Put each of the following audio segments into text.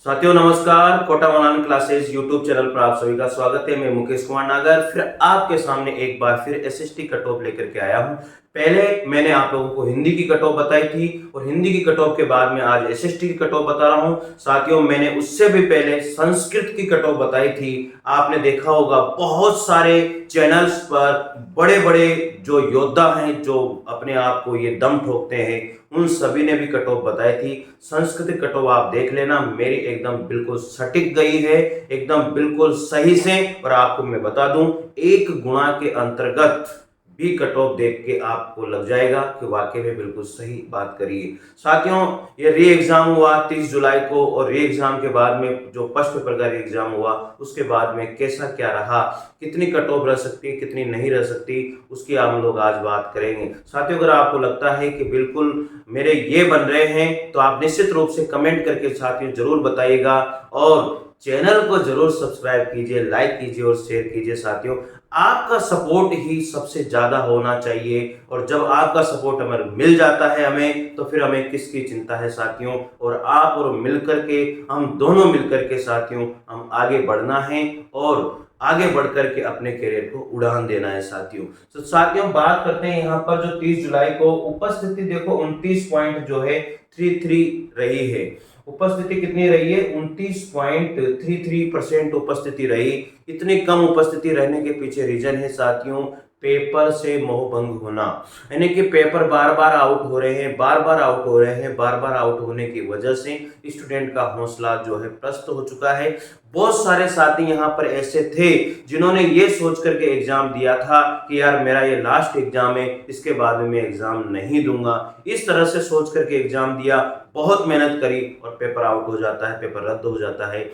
साथियों नमस्कार। Kota online classes YouTube channel पर आप सभी का स्वागत है। मैं मुकेश कुमार नागर फिर आपके सामने एक बार फिर एसएसटी कट ऑफ लेकर के आया हूं। पहले मैंने आप लोगों को हिंदी की कट ऑफ बताई थी और हिंदी की कट ऑफ के बाद में आज एसएसटी की कट ऑफ बता रहा हूं। साथियों मैंने उससे भी पहले संस्कृत की कट ऑफ बताई थी। आपने देखा होगा बहुत सारे चैनल्स पर बड़े बड़े जो योद्धा हैं, जो अपने आप को ये दम ठोकते हैं, उन सभी ने भी कट ऑफ बताई थी। संस्कृत कट ऑफ आप देख लेना, मेरी एकदम बिल्कुल सटीक गई है, एकदम बिल्कुल सही से। और आपको मैं बता दूं, एक गुणा के अंतर्गत भी कट ऑफ देख के आपको लग जाएगा कि वाकई में बिल्कुल सही बात करिए। साथियों ये री एग्जाम हुआ 30 जुलाई को और री एग्जाम के बाद में जो फर्स्ट पेपर का री एग्जाम हुआ उसके बाद में कैसा क्या रहा, कितनी कट ऑफ रह सकती है, कितनी नहीं रह सकती, उसकी हम लोग आज बात करेंगे। साथियों अगर आपको लगता है कि बिल्कुल मेरे ये बन रहे हैं तो आप निश्चित रूप से कमेंट करके साथियों जरूर बताइएगा और चैनल को जरूर सब्सक्राइब कीजिए, लाइक कीजिए और शेयर कीजिए। साथियों आपका सपोर्ट ही सबसे ज्यादा होना चाहिए और जब आपका सपोर्ट हमें मिल जाता है हमें, तो फिर हमें किसकी चिंता है साथियों। और आप और मिलकर के, हम दोनों मिलकर के साथियों हम आगे बढ़ना है और आगे बढ़कर के अपने करियर को उड़ान देना है साथियों। तो साथियों बात करते हैं यहाँ पर जो 30 जुलाई को उपस्थिति देखो 29 पॉइंट जो है 33 रही है। उपस्थिति कितनी रही है? 29.33% उपस्थिति रही। इतनी कम उपस्थिति रहने के पीछे रीजन है साथियों पेपर से मोहभंग होना, यानी कि पेपर बार बार आउट हो रहे हैं, बार बार आउट हो रहे हैं, बार बार आउट होने की वजह से स्टूडेंट का हौसला जो है पस्त हो चुका है। बहुत सारे साथी यहाँ पर ऐसे थे जिन्होंने ये सोच करके एग्जाम दिया था कि यार मेरा ये लास्ट एग्जाम है, इसके बाद में मैं एग्जाम नहीं दूंगा। इस तरह से सोच करके एग्जाम दिया, बहुत मेहनत करी और पेपर आउट हो जाता है, पेपर रद्द हो जाता है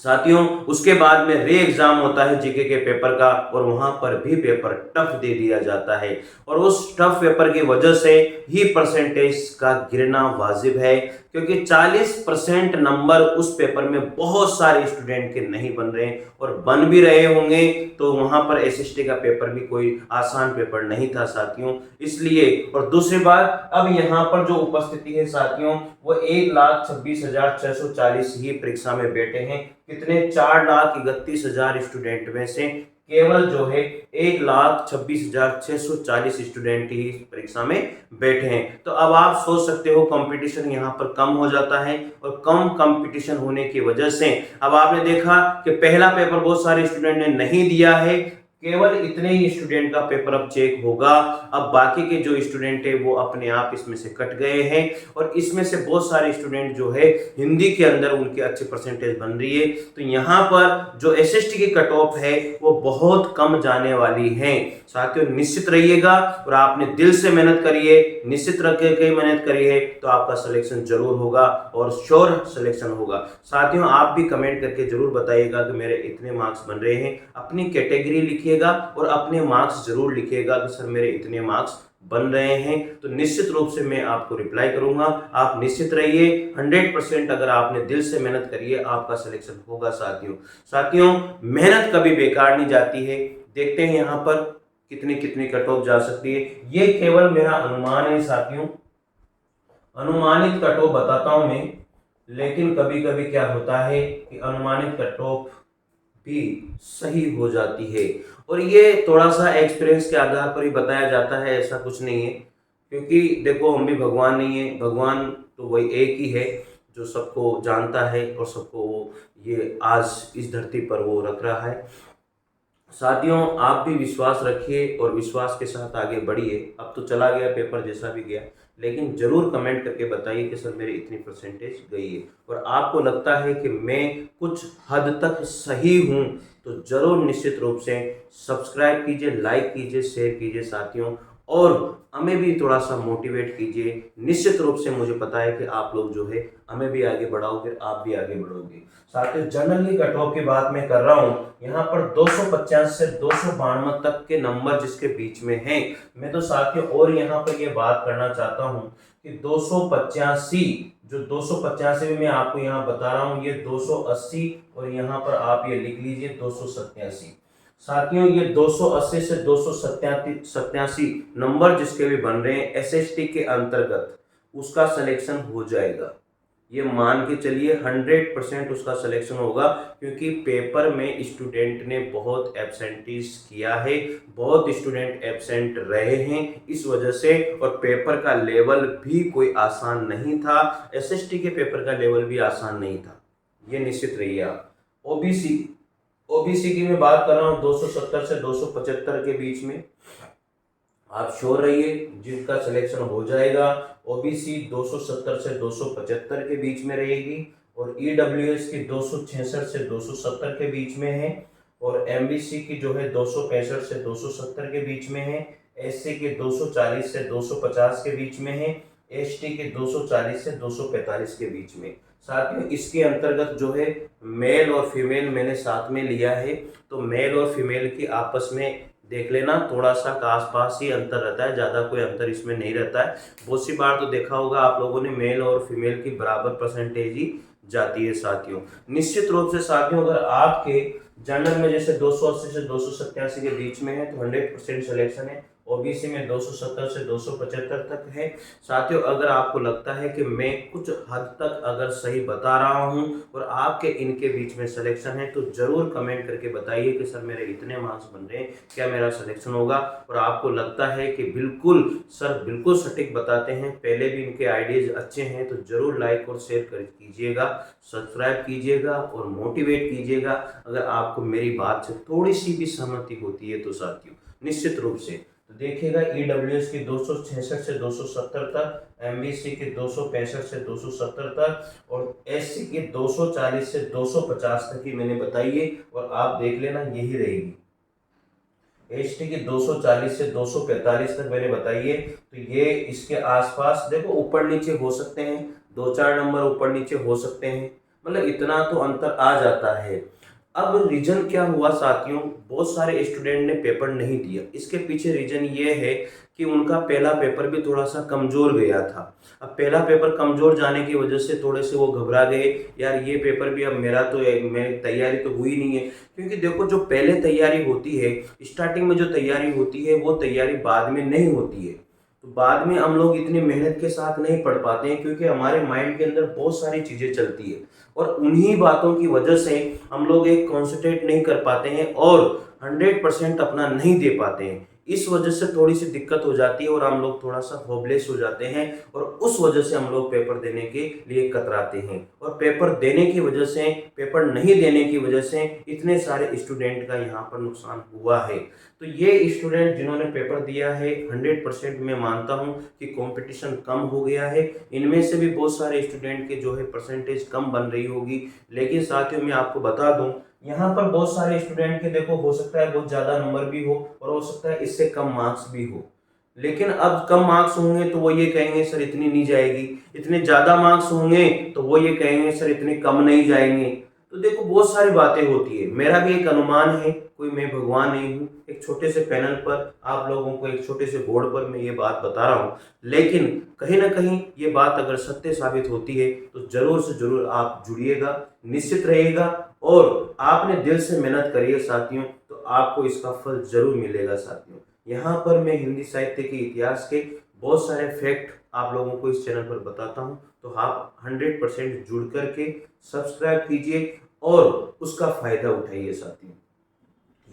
साथियों। उसके बाद में री एग्जाम होता है जीके के पेपर का और वहां पर भी पेपर टफ दे दिया जाता है और उस टफ पेपर की वजह से ही परसेंटेज का गिरना वाजिब है, क्योंकि 40% नंबर उस पेपर में बहुत सारे स्टूडेंट के नहीं बन रहे और बन भी रहे होंगे तो वहां पर एसएसटी का पेपर भी कोई आसान पेपर नहीं था साथियों। इसलिए और दूसरी बात, अब यहाँ पर जो उपस्थिति है साथियों वो 1,26,640 ही परीक्षा में बैठे हैं। कितने? 4,31,000 स्टूडेंट में से केवल जो है 1,26,640 स्टूडेंट ही परीक्षा में बैठे हैं। तो अब आप सोच सकते हो कंपटीशन यहाँ पर कम हो जाता है और कम कंपटीशन होने की वजह से अब आपने देखा कि पहला पेपर बहुत सारे स्टूडेंट ने नहीं दिया है, केवल इतने ही स्टूडेंट का पेपर अब चेक होगा। अब बाकी के जो स्टूडेंट है वो अपने आप इसमें से कट गए हैं और इसमें से बहुत सारे स्टूडेंट जो है हिंदी के अंदर उनकी अच्छी परसेंटेज बन रही है। तो यहाँ पर जो एसएसटी की कट ऑफ है वो बहुत कम जाने वाली है साथियों। निश्चित रहिएगा और आपने दिल से मेहनत करिए, निश्चित रख के मेहनत करिए तो आपका सिलेक्शन जरूर होगा और श्योर सिलेक्शन होगा। साथियों आप भी कमेंट करके जरूर बताइएगा कि मेरे इतने मार्क्स बन रहे हैं, अपनी कैटेगरी लिखिएगा और अपने मार्क्स जरूर लिखिएगा कि सर मेरे इतने मार्क्स बन रहे हैं। तो निश्चित रूप से मैं आपको रिप्लाई करूंगा। आप निश्चित रहिए, 100% अगर आपने दिल से मेहनत करी है आपका सिलेक्शन होगा साथियों। साथियों मेहनत कभी बेकार नहीं जाती है। देखते हैं यहाँ पर कितनी कितनी कट ऑफ जा सकती है। ये केवल मेरा अनुमान है साथियों, अनुमानित कट ऑफ बताता हूं मैं, लेकिन कभी कभी क्या होता है कि अनुमानित कट ऑफ भी सही हो जाती है और ये थोड़ा सा एक्सपीरियंस के आधार पर ही बताया जाता है, ऐसा कुछ नहीं है। क्योंकि देखो हम भी भगवान नहीं है, भगवान तो वही एक ही है जो सबको जानता है और सबको ये आज इस धरती पर वो रख रहा है। साथियों आप भी विश्वास रखिए और विश्वास के साथ आगे बढ़िए। अब तो चला गया पेपर जैसा भी गया, लेकिन जरूर कमेंट करके बताइए कि सर मेरी इतनी परसेंटेज गई है और आपको लगता है कि मैं कुछ हद तक सही हूं तो जरूर निश्चित रूप से सब्सक्राइब कीजिए, लाइक कीजिए, शेयर कीजिए साथियों और हमें भी थोड़ा सा मोटिवेट कीजिए। निश्चित रूप से मुझे पता है कि आप लोग जो है हमें भी आगे बढ़ाओगे, आप भी आगे बढ़ोगे। साथियों जनरली कट ऑफ की बात मैं कर रहा हूँ, यहाँ पर 250 से 292 तक के नंबर जिसके बीच में हैं। मैं तो साथियों और यहाँ पर ये बात करना चाहता हूँ कि 285, जो 285 में मैं आपको यहाँ बता रहा हूँ ये 280 और यहाँ पर आप ये लिख लीजिए 287। साथियों ये 280 से 287 नंबर जिसके भी बन रहे हैं एसएसटी के अंतर्गत उसका सिलेक्शन हो जाएगा। ये मान के चलिए 100% उसका सिलेक्शन होगा, क्योंकि पेपर में स्टूडेंट ने बहुत एब्सेंटीज किया है, बहुत स्टूडेंट एब्सेंट रहे हैं इस वजह से। और पेपर का लेवल भी कोई आसान नहीं था, एसएसटी के पेपर का लेवल भी आसान नहीं था, ये निश्चित रहिए आप। ओबीसी ओबीसी की मैं बात कर रहा हूँ 270 से 275 के बीच में, आप श्योर रहिए जिनका सिलेक्शन हो जाएगा। ओबीसी 270 से 275 के बीच में रहेगी, और ईडब्ल्यूएस की 266 से 270 के बीच में है, और एमबीसी की जो है 265 से 270 के बीच में है, एससी के 240 से 250 के बीच में है, एसटी के 240 से 245 के बीच में। साथियों इसके अंतर्गत जो है मेल और फीमेल मैंने साथ में लिया है, तो मेल और फीमेल की आपस में देख लेना, थोड़ा सा आसपास ही अंतर रहता है, ज़्यादा कोई अंतर इसमें नहीं रहता है। बहुत सी बार तो देखा होगा आप लोगों ने मेल और फीमेल की बराबर परसेंटेज ही जाती है साथियों। निश्चित रूप से साथियों अगर आपके जनरल में जैसे 280 से 287 के बीच में है तो 100% सिलेक्शन है, ओबीसी में 270 से 275 तक है। साथियों अगर आपको लगता है कि मैं कुछ हद तक अगर सही बता रहा हूं और आपके इनके बीच में सिलेक्शन है, तो जरूर कमेंट करके बताइए कि सर मेरे इतने मार्क्स बन रहे हैं, क्या मेरा सिलेक्शन होगा। और आपको लगता है कि बिल्कुल सर बिल्कुल सटीक बताते हैं, पहले भी इनके आइडियाज अच्छे हैं, तो जरूर लाइक और शेयर कर कीजिएगा, सब्सक्राइब कीजिएगा और मोटिवेट कीजिएगा अगर आपको मेरी बात से थोड़ी सी भी सहमति होती है तो साथियों निश्चित रूप से। तो देखिएगा ईडब्ल्यूएस की 266 से 270 तक, एमबीसी के 265 से 270 तक, और एससी के 240 से 250 तक ही मैंने बताई है, और आप देख लेना यही रहेगी। एसटी की 240 से 245 तक मैंने बताई है, तो ये इसके आसपास देखो ऊपर नीचे हो सकते हैं, 2-4 नंबर ऊपर नीचे हो सकते हैं, मतलब इतना तो अंतर आ जाता है। अब रीजन क्या हुआ साथियों, बहुत सारे स्टूडेंट ने पेपर नहीं दिया, इसके पीछे रीजन ये है कि उनका पहला पेपर भी थोड़ा सा कमजोर गया था। अब पहला पेपर कमजोर जाने की वजह से थोड़े से वो घबरा गए, यार ये पेपर भी अब मेरा तो मेरी तैयारी तो हुई नहीं है। क्योंकि देखो जो पहले तैयारी होती है, स्टार्टिंग में जो तैयारी होती है वो तैयारी बाद में नहीं होती है, तो बाद में हम लोग इतनी मेहनत के साथ नहीं पढ़ पाते हैं, क्योंकि हमारे माइंड के अंदर बहुत सारी चीजें चलती है, और उन्हीं बातों की वजह से हम लोग एक कॉन्सेंट्रेट नहीं कर पाते हैं और 100% अपना नहीं दे पाते हैं। इस वजह से थोड़ी सी दिक्कत हो जाती है और हम लोग थोड़ा सा होपलेस हो जाते हैं, और उस वजह से हम लोग पेपर देने के लिए कतराते हैं, और पेपर देने की वजह से, पेपर नहीं देने की वजह से इतने सारे स्टूडेंट का यहाँ पर नुकसान हुआ है। तो ये स्टूडेंट जिन्होंने पेपर दिया है 100% मैं मानता हूँ कि कंपटीशन कम हो गया है, इनमें से भी बहुत सारे स्टूडेंट के जो है परसेंटेज कम बन रही होगी। लेकिन साथियों मैं आपको बता दूं, यहाँ पर बहुत सारे स्टूडेंट के देखो हो सकता है बहुत ज़्यादा नंबर भी हो और हो सकता है इससे कम मार्क्स भी हो, लेकिन अब कम मार्क्स होंगे तो वो ये कहेंगे सर इतनी नहीं जाएगी, इतने ज़्यादा मार्क्स होंगे तो वो ये कहेंगे सर इतने कम नहीं जाएंगे। तो देखो बहुत सारी बातें होती है, मेरा भी एक अनुमान है, कोई मैं भगवान नहीं हूँ, एक छोटे से पैनल पर आप लोगों को एक छोटे से बोर्ड पर मैं ये बात बता रहा हूँ, लेकिन कहीं ना कहीं ये बात अगर सत्य साबित होती है तो जरूर से जरूर आप जुड़िएगा, निश्चित रहिएगा, और आपने दिल से मेहनत करिए साथियों, तो आपको इसका फल जरूर मिलेगा साथियों। यहाँ पर मैं हिंदी साहित्य के इतिहास के बहुत सारे फैक्ट आप लोगों को इस चैनल पर बताता हूँ, तो आप 100% जुड़ करके सब्सक्राइब कीजिए और उसका फायदा उठाइए साथियों।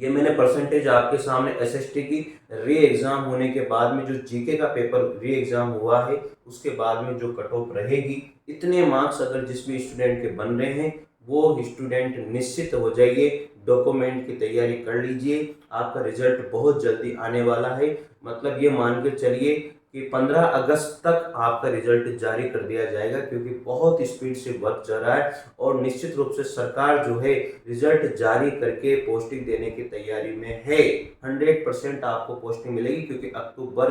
ये मैंने परसेंटेज आपके सामने एसएसटी की री एग्जाम होने के बाद में जो जीके का पेपर री एग्जाम हुआ है उसके बाद में जो कट ऑफ रहेगी, इतने मार्क्स अगर जिस भी स्टूडेंट के बन रहे हैं वो स्टूडेंट निश्चित हो जाइए, डॉक्यूमेंट की तैयारी कर लीजिए, आपका रिजल्ट बहुत जल्दी आने वाला है। मतलब ये मान के चलिए कि 15 अगस्त तक आपका रिजल्ट जारी कर दिया जाएगा, क्योंकि बहुत स्पीड से वर्क चल रहा है, और निश्चित रूप से सरकार जो है रिजल्ट जारी करके पोस्टिंग देने की तैयारी में है। 100% आपको पोस्टिंग मिलेगी, क्योंकि अक्टूबर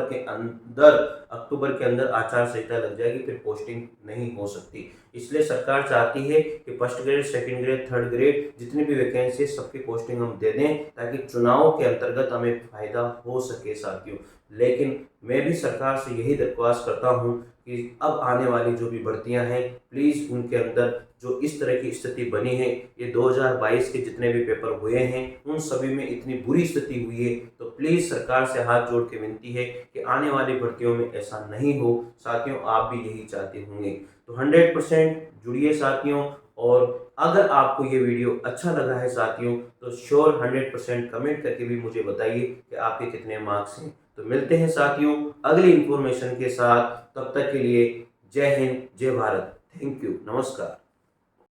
के अंदर आचार संहिता लग जाएगी, फिर पोस्टिंग नहीं हो सकती। इसलिए सरकार चाहती है कि first grade, second grade, third grade जितनी भी वैकेंसी है सबकी पोस्टिंग हम दे दें, ताकि चुनाव के अंतर्गत हमें फायदा हो सके साथियों। लेकिन मैं भी सरकार से यही दरख्वास्त करता हूं कि अब आने वाली जो भी भर्तियां हैं प्लीज़ उनके अंदर जो इस तरह की स्थिति बनी है, ये 2022 के जितने भी पेपर हुए हैं उन सभी में इतनी बुरी स्थिति हुई है, तो प्लीज़ सरकार से हाथ जोड़ के विनती है कि आने वाली भर्तियों में ऐसा नहीं हो। साथियों आप भी यही चाहते होंगे। तो 100% जुड़िए साथियों। और अगर आपको ये वीडियो अच्छा लगा है साथियों तो श्योर 100% कमेंट करके भी मुझे बताइए कि आपके कितने मार्क्स हैं। तो मिलते हैं साथियों अगली इंफॉर्मेशन के साथ, तब तक के लिए जय हिंद जय भारत, थैंक यू, नमस्कार।